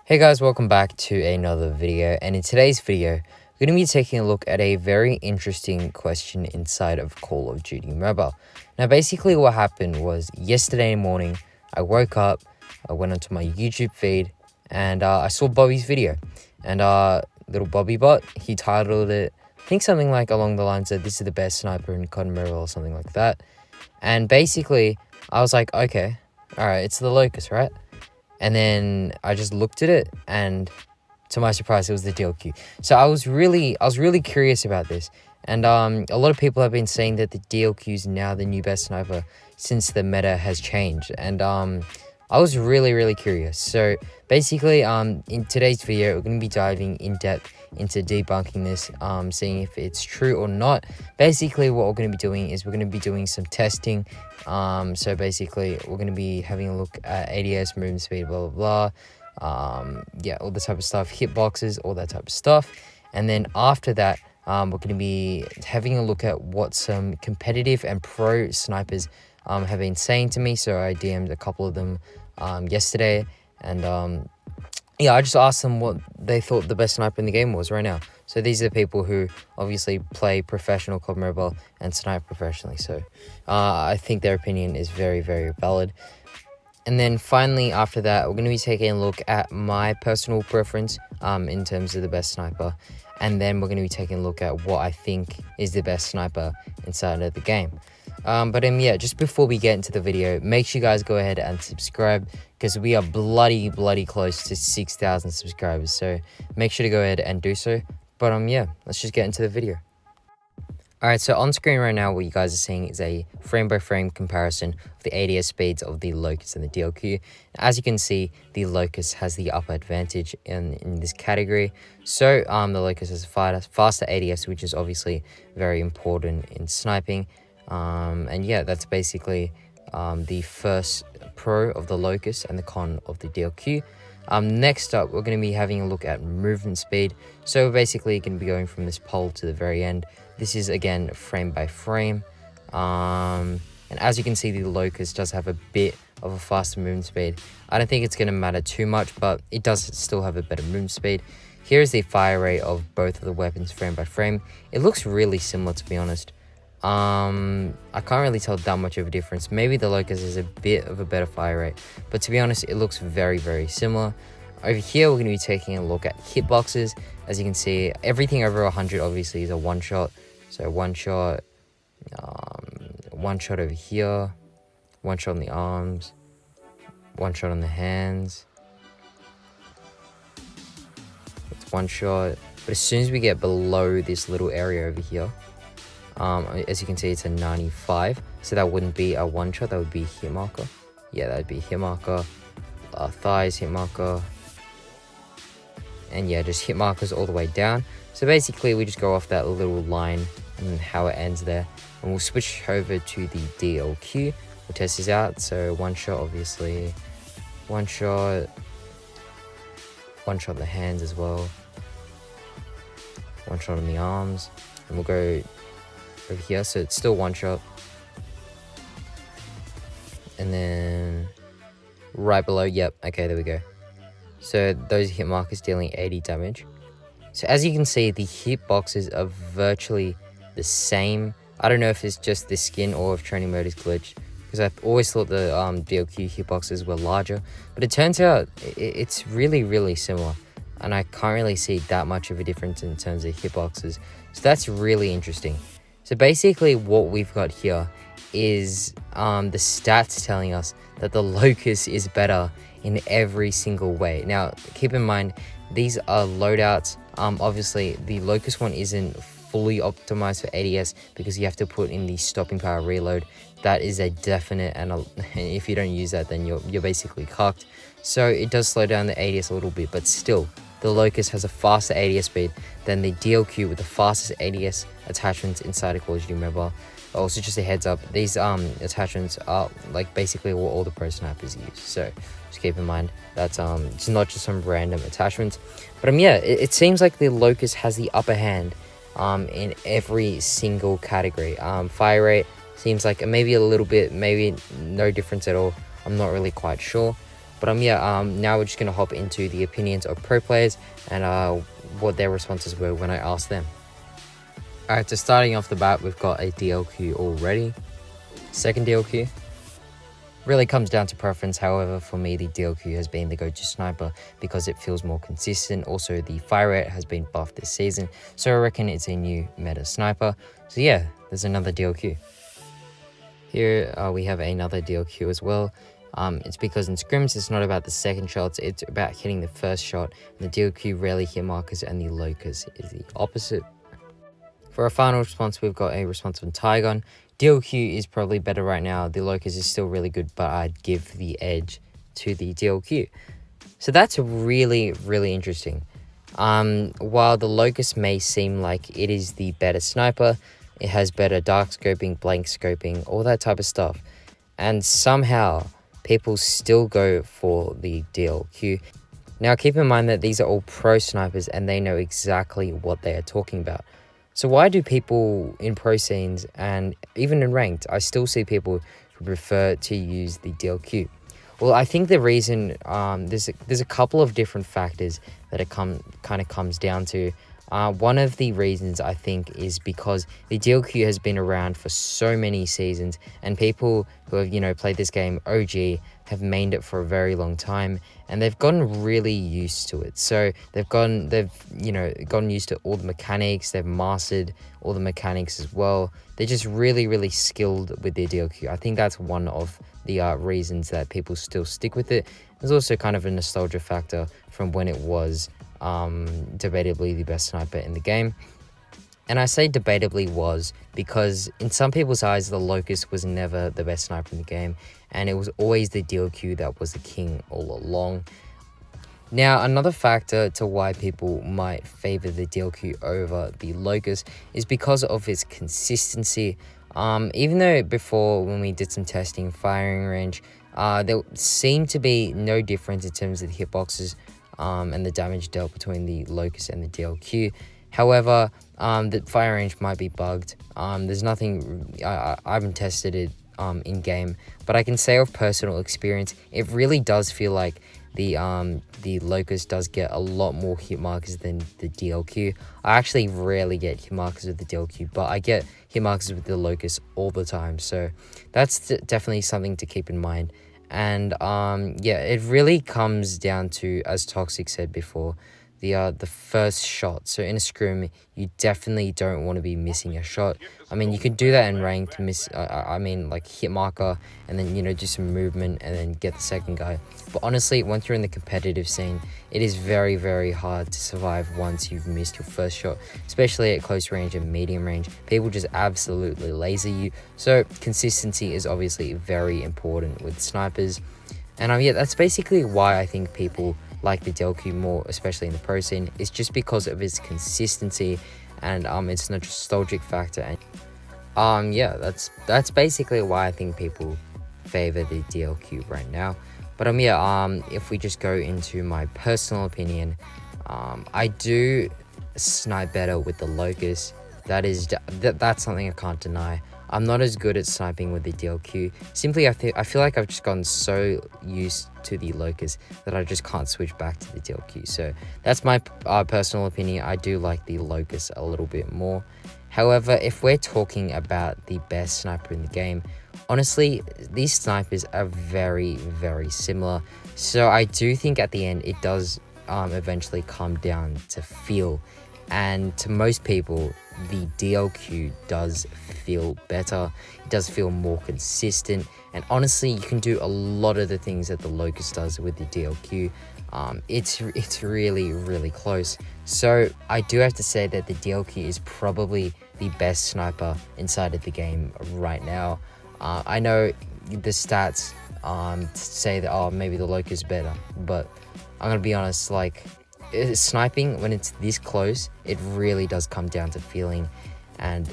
Hey guys, welcome back to another video, and in today's video we're going to be taking a look at a very interesting question inside of Call of Duty Mobile. Now basically what happened was yesterday morning I woke up, I went onto my YouTube feed and I saw Bobby's video, and little Bobby bot, he titled it, I think something like along the lines of "This is the best sniper in COD Mobile" or something like that. And basically I was like, okay, alright, it's the LOCUS, right? And then I just looked at it, and to my surprise, it was the DLQ. So I was really curious about this. And a lot of people have been saying that the DLQ is now the new best sniper since the meta has changed. And I was really curious. So basically, in today's video, we're going to be diving in depth into debunking this, seeing if it's true or not. Basically, what we're going to be doing is we're going to be doing some testing. So basically, we're going to be having a look at ADS, movement speed, blah, blah, blah. Yeah, all the type of stuff, hitboxes, all that type of stuff. And then after that, we're going to be having a look at what some competitive and pro snipers have been saying to me. So I DM'd a couple of them yesterday, and yeah, I just asked them what they thought the best sniper in the game was right now. So these are the people who obviously play professional COD Mobile and snipe professionally. So I think their opinion is very valid. And then finally, after that, we're going to be taking a look at my personal preference in terms of the best sniper. And then we're going to be taking a look at what I think is the best sniper inside of the game. But yeah, just before we get into the video, make sure you guys go ahead and subscribe, because we are bloody close to 6,000 subscribers. So make sure to go ahead and do so. But yeah, let's just get into the video. Alright, so on screen right now, what you guys are seeing is a frame-by-frame comparison of the ADS speeds of the LOCUS and the DLQ. As you can see, the LOCUS has the upper advantage in this category. So the LOCUS has faster ADS, which is obviously very important in sniping. And yeah, that's basically the first pro of the LOCUS and the con of the DLQ. Next up, we're going to be having a look at movement speed. So we're basically going to be going from this pole to the very end. This is again frame by frame, and as you can see, the LOCUS does have a bit of a faster movement speed. I don't think it's going to matter too much, but it does still have a better movement speed. Here is the fire rate of both of the weapons frame by frame. It looks really similar, to be honest. I can't really tell that much of a difference. Maybe the LOCUS is a bit of a better fire rate, but to be honest, it looks very similar. Over here, we're going to be taking a look at hitboxes. As you can see, everything over 100 obviously is a one shot. So one shot over here, one shot on the arms, one shot on the hands. It's one shot. But as soon as we get below this little area over here, as you can see, it's a 95. So that wouldn't be a one shot, that would be hit marker. Yeah, that would be hit marker. Thighs, hit marker. And yeah, just hit markers all the way down. So basically, we just go off that little line and how it ends there. And we'll switch over to the DLQ. We'll test this out. So one shot, obviously. One shot on the hands as well. One shot on the arms. And we'll go over here. So it's still one shot. And then right below, yep, okay, there we go. So those hit markers dealing 80 damage. So as you can see, the hitboxes are virtually the same. I don't know if it's just the skin or if training mode is glitched, because I've always thought the DLQ hitboxes were larger, but it turns out it's really similar, and I can't really see that much of a difference in terms of hitboxes. So that's really interesting. So basically what we've got here is the stats telling us that the LOCUS is better in every single way. Now keep in mind, these are loadouts. Obviously the LOCUS one isn't fully optimized for ADS because you have to put in the stopping power reload. That is a definite, and if you don't use that, then you're basically cucked. So it does slow down the ADS a little bit, but still the LOCUS has a faster ADS speed than the DLQ with the fastest ADS attachments inside of Call of Duty Mobile. Also, just a heads up, these attachments are like basically what all the pro snipers use. So just keep in mind that's it's not just some random attachments. But yeah, it seems like the LOCUS has the upper hand in every single category. Fire rate seems like maybe a little bit, maybe no difference at all. I'm not really quite sure. But yeah, now we're just gonna hop into the opinions of pro players and what their responses were when I asked them. Alright, so starting off the bat, we've got a DLQ already. Second DLQ. Really comes down to preference. However, for me, the DLQ has been the go-to sniper because it feels more consistent. Also, the fire rate has been buffed this season, so I reckon it's a new meta sniper. So yeah, there's another DLQ. Here we have another DLQ as well. It's because in scrims, it's not about the second shots, it's about hitting the first shot. The DLQ rarely hit markers, and the LOCUS is the opposite. For our final response, we've got a response from Tygon. DLQ is probably better right now. The LOCUS is still really good, but I'd give the edge to the DLQ. So that's really, really interesting. While the LOCUS may seem like it is the better sniper, it has better dark scoping, blank scoping, all that type of stuff. And somehow, people still go for the DLQ. Now, keep in mind that these are all pro snipers and they know exactly what they are talking about. So why do people in pro scenes and even in ranked, I still see people who prefer to use the DLQ? Well, I think the reason, there's a couple of different factors that it kind of comes down to. One of the reasons I think is because the DLQ has been around for so many seasons, and people who have played this game OG have mained it for a very long time, and they've gotten really used to it. So they've gotten used to all the mechanics. They've mastered all the mechanics as well. They're just really skilled with their DLQ. I think that's one of the reasons that people still stick with it. There's also kind of a nostalgia factor from when it was debatably the best sniper in the game. And I say debatably was because in some people's eyes, the LOCUS was never the best sniper in the game, and it was always the DLQ that was the king all along. Now, another factor to why people might favor the DLQ over the LOCUS is because of its consistency. Even though before, when we did some testing in firing range, there seemed to be no difference in terms of the hitboxes and the damage dealt between the LOCUS and the DLQ. However, the fire range might be bugged. There's nothing, I haven't tested it in game, but I can say of personal experience, it really does feel like the LOCUS does get a lot more hit markers than the DLQ. I actually rarely get hit markers with the DLQ, but I get hit markers with the LOCUS all the time. So that's definitely something to keep in mind. And yeah, it really comes down to, as Toxic said before, the first shot. So in a scrim, you definitely don't want to be missing a shot. I mean, you can do that in ranked, like hit marker, and then do some movement and then get the second guy. But honestly, once you're in the competitive scene, it is very hard to survive once you've missed your first shot, especially at close range and medium range. People just absolutely laser you. So consistency is obviously very important with snipers. And yeah, that's basically why I think people like the DLQ more, especially in the pro scene. It's just because of its consistency and its nostalgic factor. And yeah, that's basically why I think people favor the DLQ right now. But yeah, if we just go into my personal opinion, I do snipe better with the LOCUS. That's something I can't deny. I'm not as good at sniping with the DLQ. Simply, I feel like I've just gotten so used to the LOCUS that I just can't switch back to the DLQ. So that's my personal opinion. I do like the LOCUS a little bit more. However, if we're talking about the best sniper in the game, honestly, these snipers are very similar. So I do think at the end, it does eventually come down to feel. And to most people, the DLQ does feel better. It does feel more consistent. And honestly, you can do a lot of the things that the LOCUS does with the DLQ. It's really close. So I do have to say that the DLQ is probably the best sniper inside of the game right now. I know the stats say that, maybe the LOCUS is better. But I'm going to be honest, sniping, when it's this close, it really does come down to feeling. And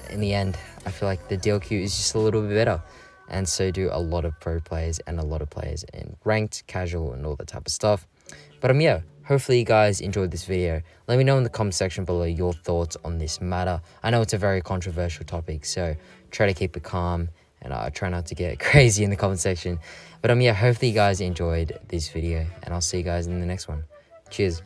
in the end, I feel like the DLQ is just a little bit better. And so do a lot of pro players and a lot of players in ranked, casual, and all that type of stuff. But yeah, hopefully you guys enjoyed this video. Let me know in the comment section below your thoughts on this matter. I know it's a very controversial topic, so try to keep it calm and I try not to get crazy in the comment section. But yeah, hopefully you guys enjoyed this video, and I'll see you guys in the next one. Cheers.